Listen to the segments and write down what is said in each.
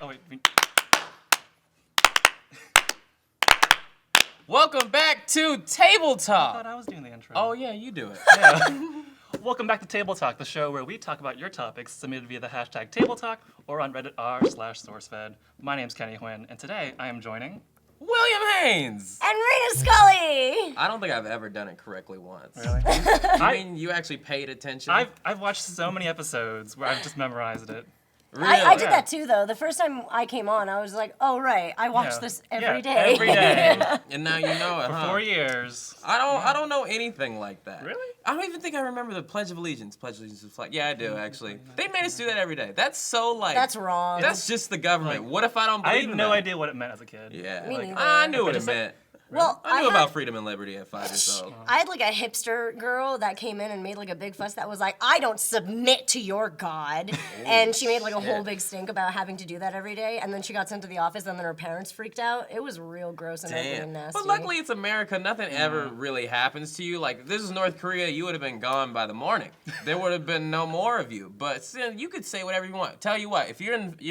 Oh, wait. Welcome back to Table I Talk. thought I was doing the intro. Oh yeah, you do it. yeah. Welcome back to Table Talk, the show where we talk about your topics submitted via the hashtag Table Talk or on Reddit r/SourceFed. My name's Kenny Huynh, and today I am joining. William Haynes. And Reina Scully! I don't think I've ever done it correctly once. Really? I mean, you actually paid attention. I've watched so many episodes where I've just memorized it. Really? I did Yeah. that too, though. The first time I came on, I was like, oh, right, I watch Yeah. this Yeah, every day. every day. And now you know it, For huh? 4 years. I don't know anything like that. Really? I don't even think I remember the Pledge of Allegiance. Pledge of Allegiance is flag. Yeah, I do actually. They made us do that every day. That's so like. That's wrong. That's just the government. Like, what if I don't I believe had in no that? idea what it meant as a kid. Yeah. Me Like, neither. I knew what it Just like- meant. Well, I knew had- about freedom and liberty at 5 years old. I had like a hipster girl that came in and made like a big fuss that was like, I don't submit to your God. And she made like a whole shit. big stink about having to do that every day. And then she got sent to the office and then her parents freaked out. It was real gross and ugly and Damn. nasty. But luckily it's America. Nothing ever really happens to you. Like, if this is North Korea, you would have been gone by the morning. There would have been no more of you. But still, you could say whatever you want. Tell you what, if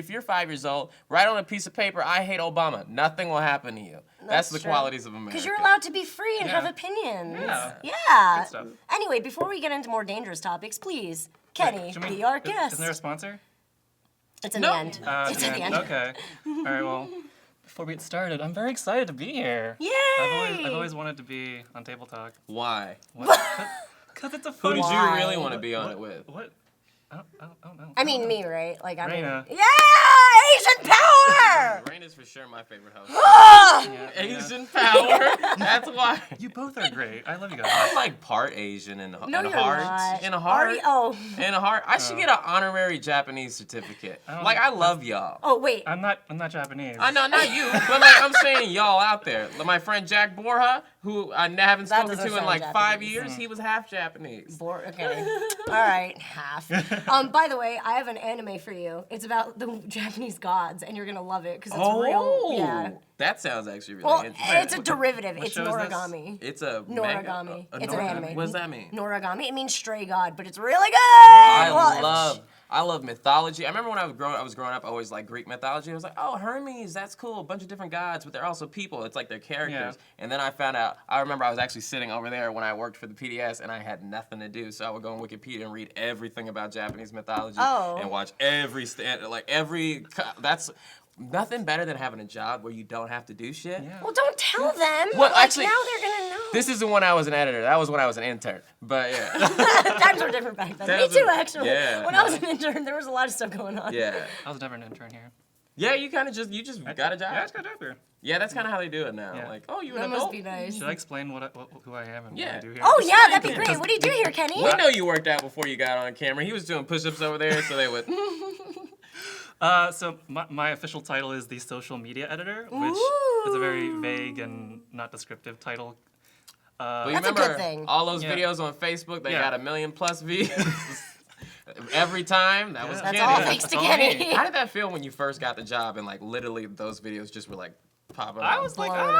you're 5 years old, write on a piece of paper, I hate Obama. Nothing will happen to you. That's the true. qualities of America. Because you're allowed to be free and Yeah. have opinions. Yeah. Yeah. Good stuff. Anyway, before we get into more dangerous topics, please, Kenny, Should we- be our guest. Isn't there a sponsor? It's in No. the end. It's at the end. Okay. All right, well, before we get started, I'm very excited to be here. Yay! I've always wanted to be on Table Talk. Why? Because it's a Who fun did you Why? really want to be on it with? What? I don't know. I mean, me, right? Like, I mean, Reina. yeah, Asian power. Raina's for sure my favorite host. Yeah. Asian power. That's why. You both are great. I love you guys. I'm like part Asian in No, a you're heart. not. In a heart. Oh, In a heart. I should get an honorary Japanese certificate. don't Like, know. I love y'all. oh, wait. I'm not Japanese. I know, not you, but like I'm saying y'all out there. Like, my friend Jack Borja, who I haven't That spoken doesn't to in sound like 5 Japanese. years, he was half Japanese. Okay. All right, half. By the way, I have an anime for you. It's about the Japanese gods, and you're gonna love it because it's real. Yeah. That sounds actually really Well, interesting. it's a derivative. what It's show is this? noragami. It's a Noragami. It's an anime. What does that mean? Noragami. It means stray god, but it's really good. I love mythology. I remember when I was growing up, I always liked Greek mythology. I was like, oh, Hermes, that's cool. A bunch of different gods, but they're also people. It's like they're characters. Yeah. And then I found out, I remember I was actually sitting over there when I worked for the PDS, and I had nothing to do. So I would go on Wikipedia and read everything about Japanese mythology Oh. and watch that's nothing better than having a job where you don't have to do shit. Yeah. Well, don't tell them. Well, Like, actually, now they're gonna know. This isn't when I was an editor. That was when I was an intern. But yeah. Times were different back then. Me Times too, were- actually. yeah. When I was an intern, there was a lot of stuff going on. Yeah. I was never an intern here. Yeah, you kind of just got a job. Yeah, I just got a job here. Yeah, that's kind of how they do it now. Yeah. Like, oh, you're an That must adult? be nice. Should I explain who I am and Yeah. what I do here? Oh yeah, that'd be Yeah. great. What do you do here, Kenny? We know you worked out before you got on camera. He was doing push-ups over there, so they would. So my official title is the social media editor, which is a very vague and not descriptive title. Well, you That's a remember good thing. all those Yeah. videos on Facebook that Yeah. got 1 million plus views every time? That was That's Kenny. all thanks to That's all Kenny. me. How did that feel when you first got the job and like literally those videos just were like popping up? I was like, Blown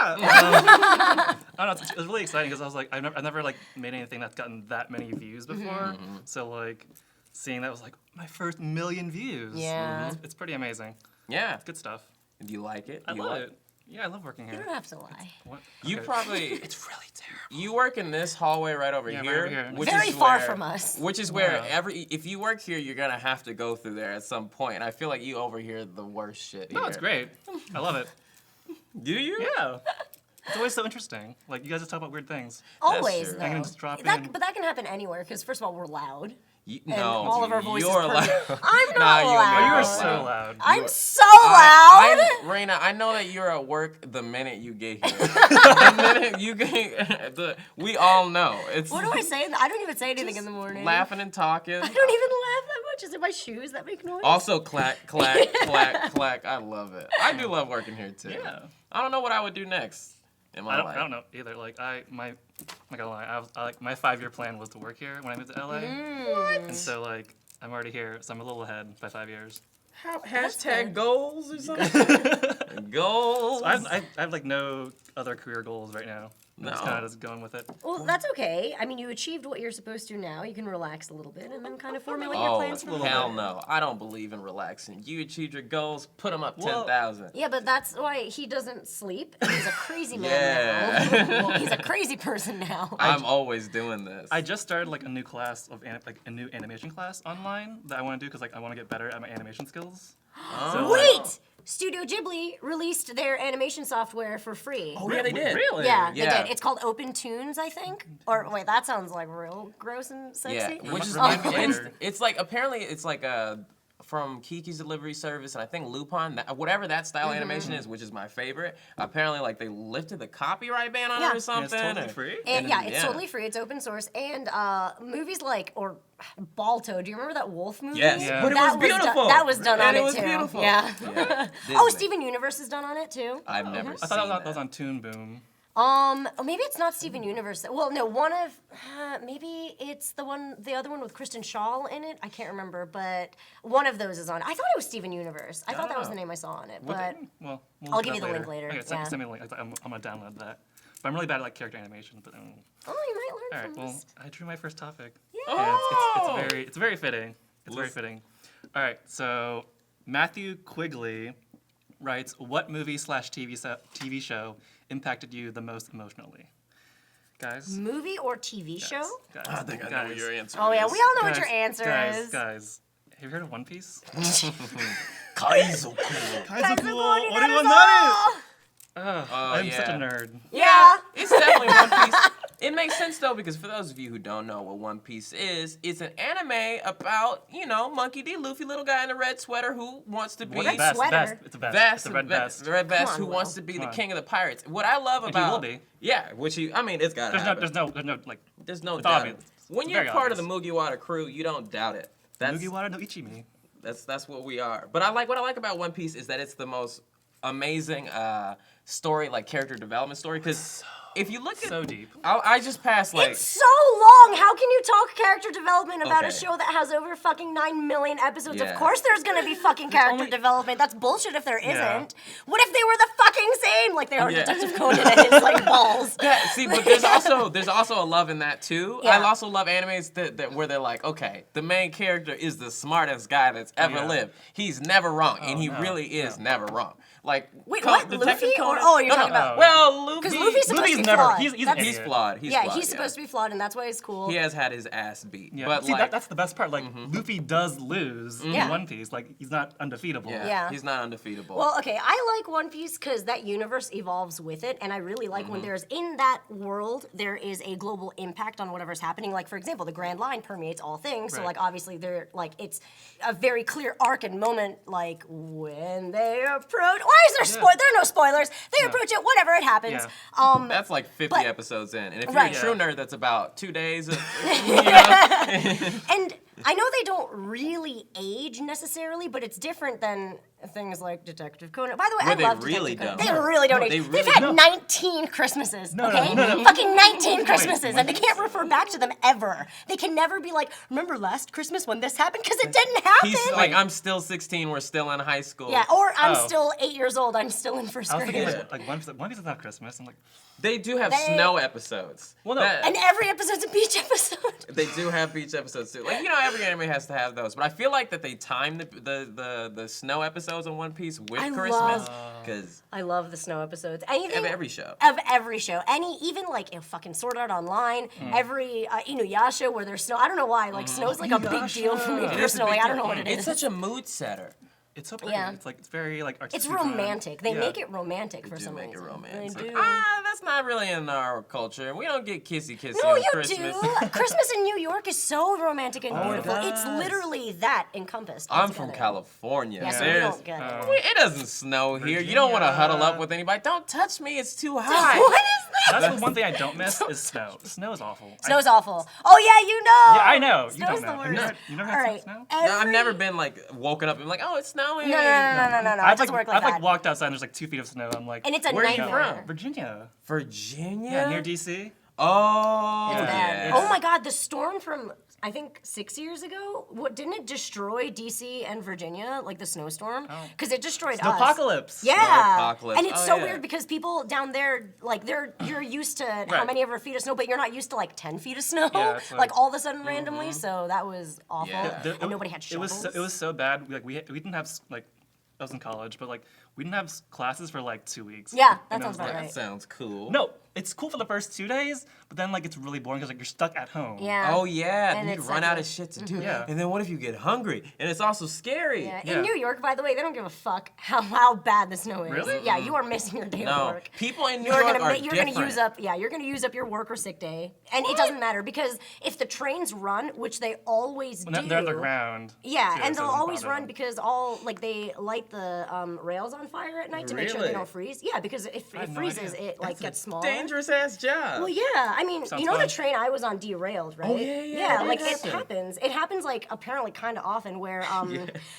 I don't know. It was really exciting because I was like, I've never like made anything that's gotten that many views before. So like, seeing that was like my first 1 million views. Yeah. It's pretty amazing. Yeah. It's good stuff. Do you like it? I You love like- it. Yeah, I love working You here. don't have to lie. What? You Okay. probably. It's really terrible. You work in this hallway right over Yeah, right here, over here. which Very is far where- from us. Which is where Yeah. if you work here, you're gonna have to go through there at some point. And I feel like you overhear the worst shit. No, here. it's great. I love it. Do you? Yeah. It's always so interesting. Like, you guys just talk about weird things. Always, true. though. I can just drop in. But that can happen anywhere, because first of all, we're loud. No, all of our voices you're per- loud. I'm not Nah, loud. Oh, you are are so loud. I'm You- so loud. Raina, I know that you're at work the minute you get here. The minute you get, we all know. It's What do I say? I don't even say anything in the morning. laughing and talking. I don't even laugh that much. Is it my shoes that make noise? Also, clack, clack, clack, clack. I love it. I do love working here too. Yeah. I don't know what I would do next in my life. I don't know either. Like, I'm not gonna lie. Like, my 5-year plan was to work here when I moved to LA. And so, like, I'm already here, so I'm a little ahead by 5 years. Hashtag goals or something? Goals. So I have like no other career goals right now. I'm just kind of just going with it. Well, that's okay. I mean, you achieved what you're supposed to now. You can relax a little bit and then kind of formulate your Oh, plans from there. hell no. I don't believe in relaxing. You achieved your goals, put them up 10,000. Yeah, but that's why he doesn't sleep. He's a crazy man Yeah. now. He's a crazy person now. I'm always doing this. I just started like a new class of a new animation class online that I want to do because like I want to get better at my animation skills. So, Wait! Studio Ghibli released their animation software for free. Oh, yeah, they did. Really? Yeah, Yeah. they did. It's called Open Tunes, I think. Or wait, that sounds like real gross and sexy. Yeah, which is Remind me it's, later. it's like apparently it's like from Kiki's Delivery Service and I think Lupin, whatever that style animation is, which is my favorite. Apparently, like they lifted the copyright ban on Yeah. it or And something. it's totally or- free. And yeah, it's totally free. It's open source. And movies like Balto. Do you remember that wolf movie? Yes, Yeah. but it That was beautiful. that was done And on it it was too. beautiful. Yeah. Oh, Disney. Steven Universe is done on it too. I've never I seen thought that. that was on Toon Boom. Oh, maybe it's not Steven Universe. Well, no, one of maybe it's the other one with Kristen Shaw in it. I can't remember, but one of those is on. I thought it was Steven Universe. I thought that was the name I saw on it, but Well, we'll I'll look give it you up the link later, Okay, yeah. send me the link. I'm gonna download that. But I'm really bad at like character animation. But oh, you might all learn right, from well, this. I drew my first topic. Oh! And it's very fitting. It's very Let's- fitting. All right, so Matthew Quigley writes, "What movie/TV show impacted you the most emotionally?" Guys, Movie or TV show? guys, I think I know guys, what your answer Oh yeah, is. we all know what guys, your answer guys, is. Guys, have you heard of One Piece? Kaizo. Kaizo I'm such a yeah. nerd. Yeah. It's definitely One Piece. It makes sense though because for those of you who don't know what One Piece is, it's an anime about, Monkey D. Luffy, little guy in a red sweater who wants to be Red Vest, sweater. vest. It's a vest. Vest, It's a red vest. red vest, Come on, who Will. wants to be the Come on. king of the pirates. What I love And about he will be. yeah, which he, I mean, it's gotta There's happen. no like. There's no it's doubt. obvious. When It's you're very part of the obvious. Mugiwara crew, you don't doubt it. That's Mugiwara no Ichimi. that's what we are. But what I like about One Piece is that it's the most amazing story, like character development story. Because if you look at, So deep. I just passed like. It's so long. How can you talk character development about a Okay. show that has over fucking 9 million episodes? Yeah. Of course there's gonna be fucking character only- development. That's bullshit if there Yeah. isn't. What if they were the fucking same? Like they are Yeah. Detective Conan and his like balls. Yeah, see, but there's also a love in that too. Yeah. I also love animes that where they're like, okay, the main character is the smartest guy that's ever Yeah. lived. He's never wrong, and he no, really is never wrong. Like Wait, Co- what? Detective Luffy? Conan- Oh, you're No, talking no, about- Well, Luffy. Because Luffy's supposed Luffy's to be never- flawed. he's an That's- He's idiot. flawed. He's yeah, flawed, he's supposed to be flawed, and that's why he's cool. He has had his ass beat, Yeah. but See, like, that's the best part. Like Luffy does lose Yeah. in One Piece. Like he's not undefeatable. Yeah. he's not undefeatable. Well, okay, I like One Piece because that universe evolves with it, and I really like when there's in that world there is a global impact on whatever's happening. Like for example, the Grand Line permeates all things, so Right. like obviously they're like it's a very clear arc and moment. Like when they approach, why is there there are no spoilers? They approach it, whatever it happens. Yeah. That's like 50 but- episodes in, and if Right. you're a true nerd, that's about 2 days. Of, And I know they don't really age necessarily, but it's different than things like Detective Conan. By the way, Where I they love really Detective don't. Conan. They really don't No, age. they They've really had don't. 19 Christmases, No, okay? no. Fucking 19 Christmases, and they can't refer back to them ever. They can never be like, remember last Christmas when this happened? Because it didn't happen. he's like, I'm still 16. We're still in high school. yeah, or I'm Oh. still 8 years old. I'm still in first I was grade. thinking like One Piece is not Christmas. I'm like, They do have They- snow episodes. Well, no. That- And every episode's a beach episode. They do have beach episodes too. Like every anime has to have those. But I feel like that they time the snow episodes on One Piece with I Christmas because I love the snow episodes. Anything of every show. Of every show. Even like fucking Sword Art Online, every Inuyasha where there's snow. I don't know why. Like snow's like a big deal for me Inuyasha. personally. I don't know what it is. It's such a mood setter. it's so pretty. Yeah. It's very like It's artistic. romantic. They Yeah. make it romantic for Do some make it reason. romance. They Like, do. that's not really in our culture. We don't get kissy No, on you Christmas. do. Christmas in New York is so romantic and it beautiful. It's does. literally that encompassed. I'm altogether. from California. Yeah, so we There's- don't get it. It doesn't snow here. You don't want to huddle up with anybody. Don't touch me. It's too hot. What is that? That's the one thing I don't miss is snow. Snow is awful. Snow's awful. Oh yeah, you know. Yeah, I know. You Snow's don't know. the Have you worst. never All had right. snow? No, I've never been like woken up and like, oh, it's snowing. No. It I've doesn't work like I've that. walked outside and there's like 2 feet of snow. I'm like, And it's a Where are you nightmare. from? Virginia. Virginia? Yeah, near DC. Oh, It's bad. yeah. Oh my God, the storm from I think 6 years ago. What didn't it destroy DC and Virginia, like the snowstorm? Because it destroyed us. Snowpocalypse. Yeah, Snowpocalypse. and it's Oh, so yeah. weird because people down there, like you're used to how many ever feet of snow, but you're not used to like 10 feet of snow, Yeah, it's like like- all of a sudden randomly. So that was awful, Yeah. and nobody had shovels. It was so bad. Like we didn't have like I was in college, but like we didn't have classes for like 2 weeks. Yeah, that And it sounds was about like- That right. sounds cool. No, it's cool for the first 2 days, but then like it's really boring because like you're stuck at home. Yeah. Oh yeah, And you it's run like out a- of shit to do. Yeah. And then what if you get hungry? And it's also scary. Yeah. Yeah. In New York, by the way, they don't give a fuck how bad the snow is. Really? Yeah, you are missing your day of No, work. people in New You're York gonna are you're different. gonna use up you're gonna use up your work or sick day, and it doesn't matter because if the trains run, which they always do, They're underground. yeah, too, and so it they'll doesn't always bother run them. because they light the rails on fire at night to make sure Really? they don't freeze. Yeah, because if it had no freezes, idea. it like gets smaller. Dangerous ass job. Well, yeah. I mean, Sounds you know fun. the train I was on derailed, right? Oh, yeah, like what it happened? happens. It happens like apparently kind of often where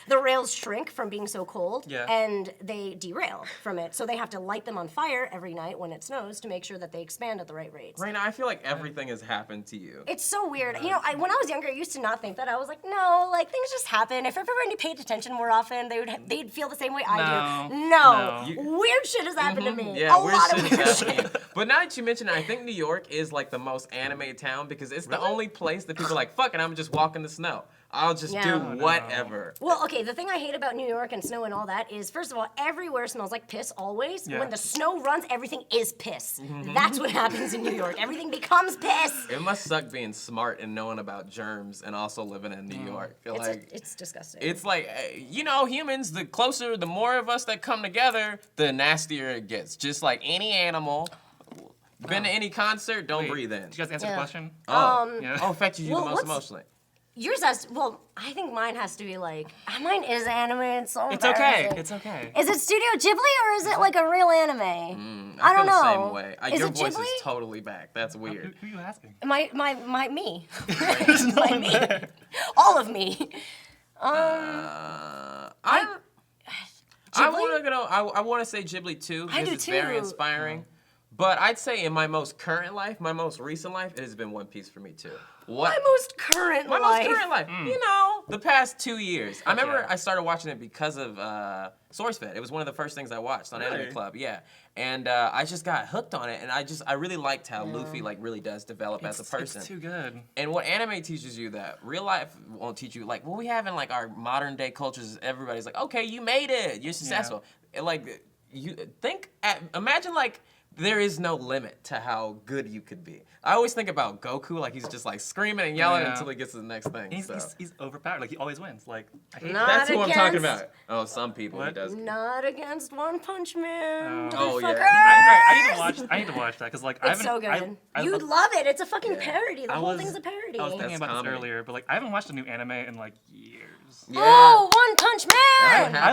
the rails shrink from being so cold, Yeah. and they derail from it. So they have to light them on fire every night when it snows to make sure that they expand at the right rates. Raina, I feel like everything has happened to you. It's so weird. You know, when I was younger, I used to not think that. I was like, no, like things just happen. If everybody paid attention more often, they'd feel the same way I do. No, You- weird shit has happened to me. Yeah, a lot of shit weird is shit. happening. But now that you mention it, I think New York is like the most anime town because it's the only place that people are like, fuck it, I'm just walk in the snow. I'll just Yeah. do Oh, no. whatever. Well, okay, the thing I hate about New York and snow and all that is, first of all, everywhere smells like piss always. Yeah. When the snow runs, everything is piss. That's what happens in New York. Everything becomes piss. It must suck being smart and knowing about germs and also living in New York. It's disgusting. It's like, you know, humans, the closer, the more of us that come together, the nastier it gets. Just like any animal. Been to any concert, don't Wait, breathe in. Did you guys answer Yeah. the question? Oh, affected you well, the most what's- emotionally. Yours has to, well, I think mine has to be like, mine is anime. It's so It's okay. embarrassing. It's okay. Is it Studio Ghibli or is it like a real anime? I I don't feel the know. same way. Is Your it voice Ghibli? is totally back. That's weird. Who are you asking? My me. There's no one me. there. All of me. I Ghibli? want to say Ghibli too I because do it's very too. inspiring. But I'd say in my most current life, my most recent life, it has been One Piece for me too. What? My most current My life. most current life. You know, the past 2 years. I remember yeah. I started watching it because of SourceFed. It was one of the first things I watched on Anime Really? Club. Yeah, and I just got hooked on it, and I really liked how Luffy like really does develop as a person. It's too good. And what anime teaches you that real life won't teach you, like what we have in like our modern day cultures, is everybody's like, okay, you made it, you're successful. And, like you imagine like there is no limit to how good you could be. I always think about Goku, like he's just like screaming and yelling Yeah. until he gets to the next thing. He's overpowered. Like he always wins. Like I hate Not that. That's who I'm talking against- about. Oh, some people he What? does. Not against One Punch Man. Oh, yeah. motherfucker. I need to watch that because like I It's haven't. so good. I You'd love it. It's a fucking parody. The I whole was- thing's a parody. I was thinking That's about comedy. this earlier, but like I haven't watched a new anime in like years. Yeah. Oh, One Punch Man! Yeah.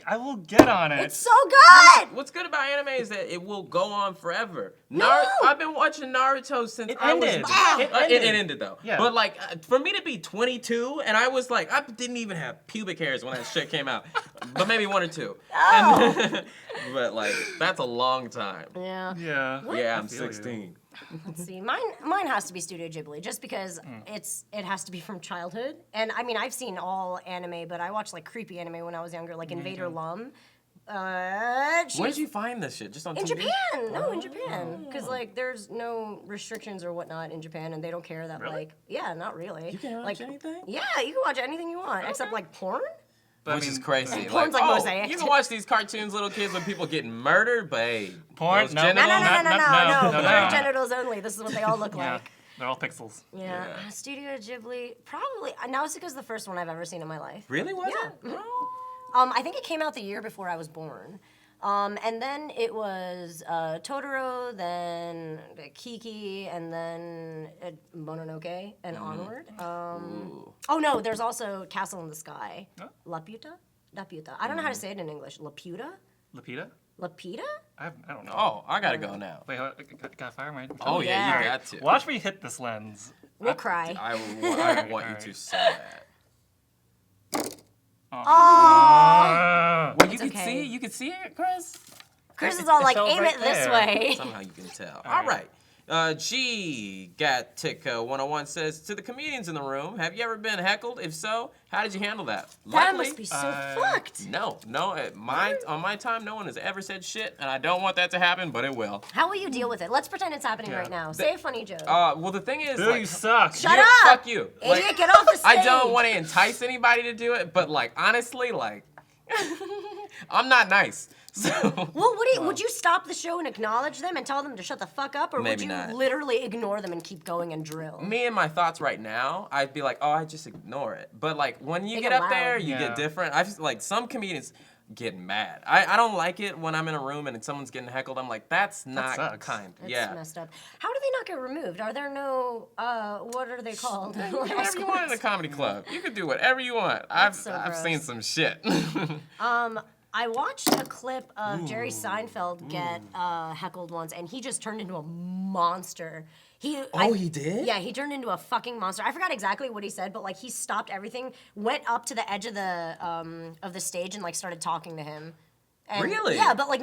I will get on it. It's so good! What's good about anime is that it will go on forever. No! I've been watching Naruto since It I was. ended. It ended though. Yeah. But like, for me to be 22 and I was like, I didn't even have pubic hairs when that shit came out, but maybe 1 or 2. Oh. And, but like, that's a long time. Yeah. Yeah. Yeah, I I'm feel you. 16. Let's see. Mine has to be Studio Ghibli, just because it has to be from childhood. And I mean, I've seen all anime, but I watched like creepy anime when I was younger, like Invader Lum. Where did She's you find this shit? Just on in TV? Japan. No, in Japan, because like there's no restrictions or whatnot in Japan, and they don't care that Really? like yeah, not really. You can watch anything? Yeah, you can watch anything you want, except like porn. But, Which I is mean, crazy. Porn's like mosaic. you can watch these cartoons, little kids, with people getting murdered, but hey, Porn? those No. No, genitals- no, no, no, no, no, no, Blurred no. genitals only. This is what they all look Yeah. like. They're all pixels. Yeah. Yeah. Studio Ghibli, probably. Nausicaa's the first one I've ever seen in my life. Really? Was Yeah. it? I think it came out the year before I was born. And then it was Totoro, then Kiki, and then Mononoke, and onward. Oh no, there's also Castle in the Sky. Oh. Laputa? Laputa. I don't know how to say it in English. Laputa? Lapita? Lapita? I don't know. Oh, I gotta go now. Wait, got fire my. Oh yeah, Yeah. you got to. Watch me hit this lens. We'll cry. I want you Alright. to say that. Well, you can okay. see it. You can see it, Chris. Chris is all like, fell aim right it this there. way. Somehow you can tell. All right. Gatica101 says, to the comedians in the room, have you ever been heckled? If so, how did you handle that? That Luckily, must be so fucked. No, on my time, no one has ever said shit, and I don't want that to happen, but it will. How will you deal with it? Let's pretend it's happening right now. Say a funny joke. Well, the thing is, Boo, you suck. Shut yeah, up! Fuck you. Idiot, get off the stage! I don't want to entice anybody to do it, but like honestly, like I'm not nice. So Well, would you stop the show and acknowledge them and tell them to shut the fuck up, or would Maybe you not. literally ignore them and keep going and drill? me and my thoughts right now, I'd be like, oh, I just ignore it. But like when you They get get up there, loud. you Yeah. get different. I've like some comedians get mad. I don't like it when I'm in a room and someone's getting heckled. I'm like, that's not sucks. kind. That's yeah. messed up. How do they not get removed? Are there no, what are they called? You do whatever you want in a comedy club. You can do whatever you want. I've so I've seen gross. some shit. I watched a clip of Jerry Seinfeld get heckled once, and he just turned into a monster. He did? Yeah, he turned into a fucking monster. I forgot exactly what he said, but like he stopped everything, went up to the edge of the stage, and like started talking to him. And, Really? Yeah, but like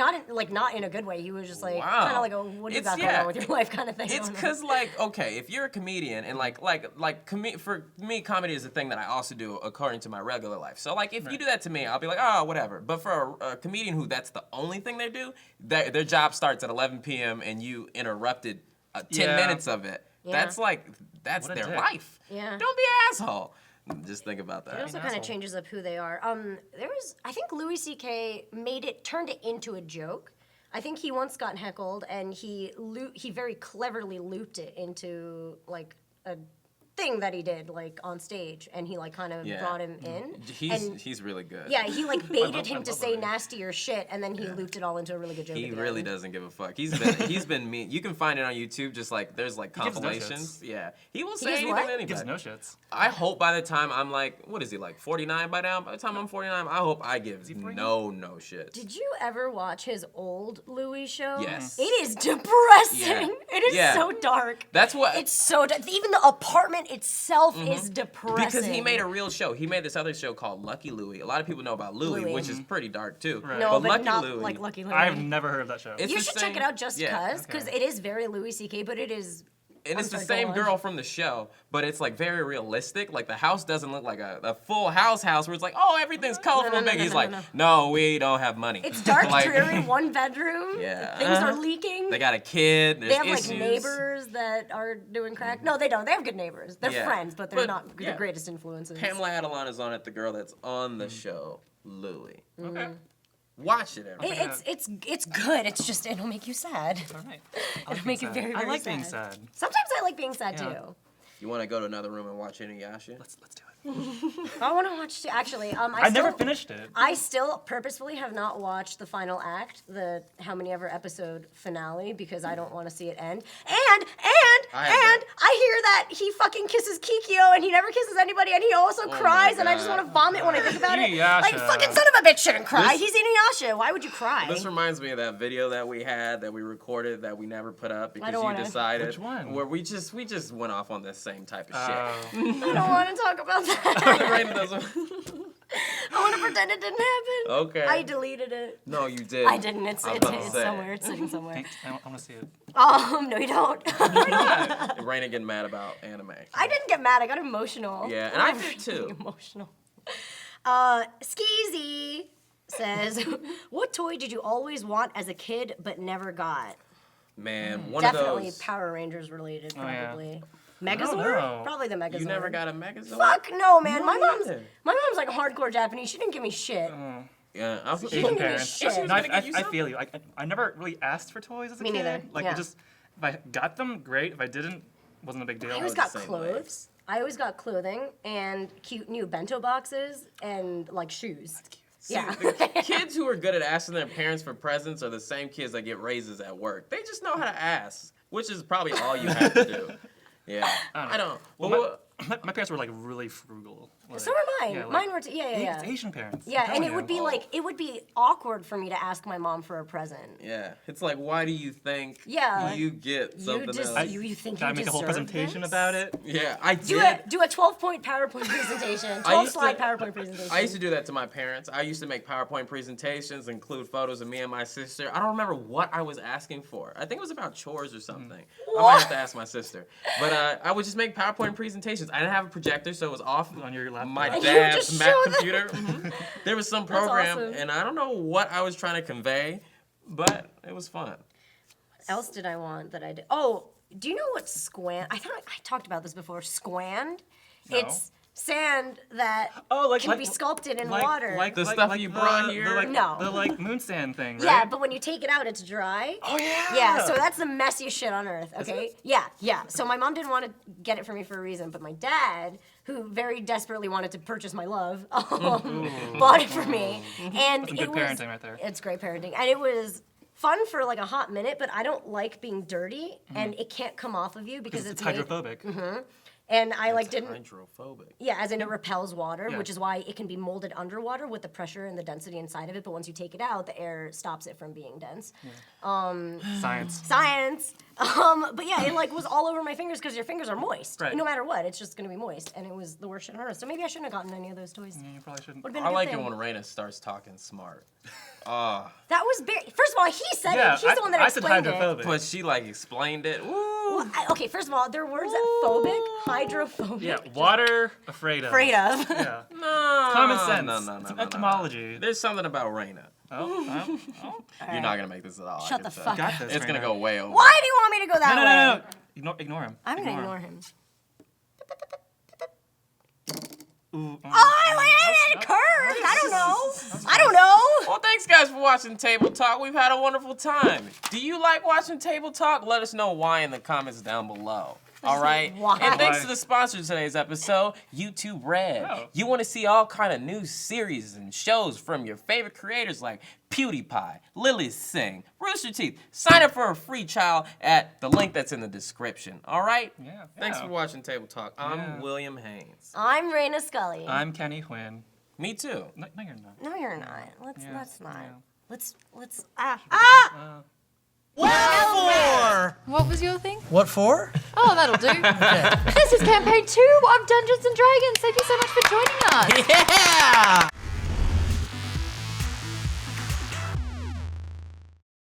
not in a good way. He was just like Wow. kind of like a what do you It's- got going yeah. on with your life kind of thing. I It's don't know. because, like, okay, if you're a comedian and for me, comedy is a thing that I also do according to my regular life. So, like, if you do that to me, I'll be like, oh, whatever. But for a comedian who that's the only thing they do, their job starts at 11 p.m. and you interrupted 10 Yeah. minutes of it. Yeah. That's What a their dick. life. Yeah. Don't be an asshole. Just think about It that. also kind of changes up who they are. I think Louis C.K. turned it into a joke. I think he once got heckled, and he very cleverly looped it into like a thing that he did like on stage, and he like kind of Yeah. brought him in. And He's really good. yeah, he like baited him I to love say Louis. nastier shit, and then he looped it all into a really good joke. He at the really end. doesn't give a fuck. He's been mean. You can find it on YouTube. Just like there's like gives no compilations. Yeah, he will say gives anything what? to He anybody. gives no shits. I hope by the time I'm like, what is he like, 49 by now? By the time I'm 49, I hope I give no shit. Did you ever watch his old Louis show? Yes. It is depressing. Yeah. It is Yeah. so dark. That's what. It's so even the apartment itself is depressing. Because he made a real show. He made this other show called Lucky Louie. A lot of people know about Louie, Louie. which is pretty dark too. Right. no, but Lucky not Louie, like Lucky Louie. I've never heard of that show. It's You the should same- check it out just yeah. because it is very Louis C.K., but it is. And it's the I'm sorry, same go on. girl from the show, but it's like very realistic. Like the house doesn't look like a full house where it's like, oh, everything's colorful and big. He's like, no, we don't have money. It's dark, Like, dreary, one bedroom. Yeah. Things are leaking. They got a kid. There's They have issues. like neighbors that are doing crack. No, they don't. They have good neighbors. They're Yeah. friends, but they're But, not yeah. the greatest influences. Pamela Adelon is on it, the girl that's on the show, Louie. Okay. Watch it, everybody. It's good. It's just it'll make you sad. All right. It'll make you very I very like sad. being sad. Sometimes I like being sad Yeah. too. You want to go to another room and watch Inuyasha? Let's do it. I want to watch too. Actually, I never finished it. I still purposefully have not watched the final act, the how many ever episode finale, because I don't want to see it end. And I hear that he fucking kisses Kikyo and he never kisses anybody, and he also cries, and I just want to vomit when I think about it. Like Inuyasha. fucking son of a bitch shouldn't cry. He's Inuyasha. Why would you cry? This reminds me of that video that we had that we recorded that we never put up because don't you wanna. decided. Which one? Where we just went off on the same type of shit. I don't want to talk about that. Reina doesn't- I want to pretend it didn't happen. Okay. I deleted it. No, you did. I didn't. It's I was about to say. somewhere. It's sitting somewhere. Thanks. I want to see it. No, you don't. Raina getting mad about anime. I didn't get mad. I got emotional. Yeah, and I I'm did too. Emotional. Skeezy says, "What toy did you always want as a kid but never got?" Man, one Definitely of those. Power Rangers related, yeah. probably. don't Megazord? know. Probably the Megazord. You never got a Megazord? Fuck no, man. No, my mom's neither. like hardcore Japanese. She didn't give me shit. Yeah, I was She Asian didn't give me parents. shit. No, gonna give you I some? feel you. I never really asked for toys as a Me kid. neither, Like yeah. it just, if I got them, great. If I didn't, wasn't a big deal. I always was got the same way. clothes. I always got clothing and cute new bento boxes and like shoes. Yeah. Kids who are good at asking their parents for presents are the same kids that get raises at work. They just know how to ask, which is probably all you have to do. Yeah, I don't. But Well, my parents were like really frugal. Like, So were mine. yeah, like, Mine were yeah. It's Asian parents. Yeah, I'm and telling it you. would be like, it would be awkward for me to ask my mom for a present. Yeah, it's like, why do you think Yeah. you get something just- else? you think Gotta you make a whole deserve presentation this? about it. Yeah, I Do did. a 12-point PowerPoint presentation. 12-slide PowerPoint presentation. I used to do that to my parents. I used to make PowerPoint presentations, include photos of me and my sister. I don't remember what I was asking for. I think it was about chores or something. I might have to ask my sister. But I would just make PowerPoint presentations. I didn't have a projector, so it was off On your laptop. my And you dad's just Mac showed them. computer. There was some program, awesome. and I don't know what I was trying to convey, but it was fun. What else did I want that I did? Oh, do you know what squan? I thought I talked about this before. Squand. No. It's sand that Oh, can be sculpted in water. The stuff you brought here? No. The like moon sand thing, right? Yeah, but when you take it out, it's dry. Oh yeah. Yeah, so that's the messiest shit on earth, okay? Yeah. So my mom didn't want to get it for me for a reason, but my dad, who very desperately wanted to purchase my love, bought it for me. And Some it good was, parenting right there. It's great parenting. And it was fun for like a hot minute, but I don't like being dirty, and it can't come off of you because It's made- hydrophobic. And I like didn't. Hydrophobic. Yeah, as in it repels water, Yeah. which is why it can be molded underwater with the pressure and the density inside of it. But once you take it out, the air stops it from being dense. Science. Science. But yeah, it like was all over my fingers because your fingers are moist. Right. No matter what, it's just gonna be moist, and it was the worst shit on earth. So maybe I shouldn't have gotten any of those toys. You probably shouldn't. Would've been a I good like thing. it when Reina starts talking smart. That was very. First of all, he said Yeah, it. He's the one that I said explained it. hydrophobic. But she like explained it. Woo! Well, okay, first of all, there are words that phobic, hydrophobic. Yeah, water afraid of. Afraid of. Yeah. No, Common sense. No. It's etymology. There's something about Reina. Oh. You're not gonna make this at all. I Shut can the tell. fuck Got up. this. It's gonna Reina. go way over. Why do you want me to go that No. way? Ignore him. I'm gonna ignore him. Ooh, Oh, I landed curved. I don't know. Well, thanks guys for watching Table Talk. We've had a wonderful time. Do you like watching Table Talk? Let us know why in the comments down below. All right. Why? And thanks Why? to the sponsor of today's episode, YouTube Red. Oh. You want to see all kind of new series and shows from your favorite creators like PewDiePie, Lily Singh, Rooster Teeth. Sign up for a free trial at the link that's in the description. All right. Yeah. Thanks for watching Table Talk. I'm Yeah. William Haynes. I'm Reina Scully. I'm Kenny Quinn. Me too. No, you're not. No, you're not. Let's Yeah, not. yeah. Let's What was your thing? What for? Oh, that'll do. This is campaign 2 of Dungeons and Dragons. Thank you so much for joining us. Yeah!